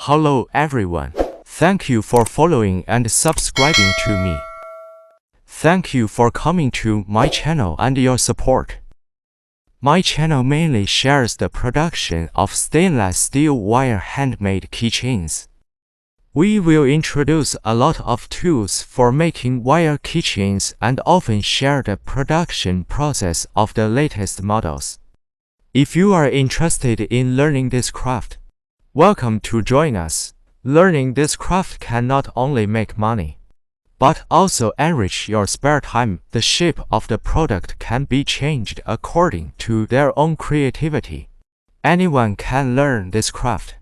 Hello everyone. Thank you for following and subscribing to me. Thank you for coming to my channel and your support. My channel mainly shares the production of stainless steel wire handmade keychains. We will introduce a lot of tools for making wire keychains and often share the production process of the latest models. If you are interested in learning this craft, welcome to join us. Learning this craft can not only make money, but also enrich your spare time. The shape of the product can be changed according to their own creativity. Anyone can learn this craft.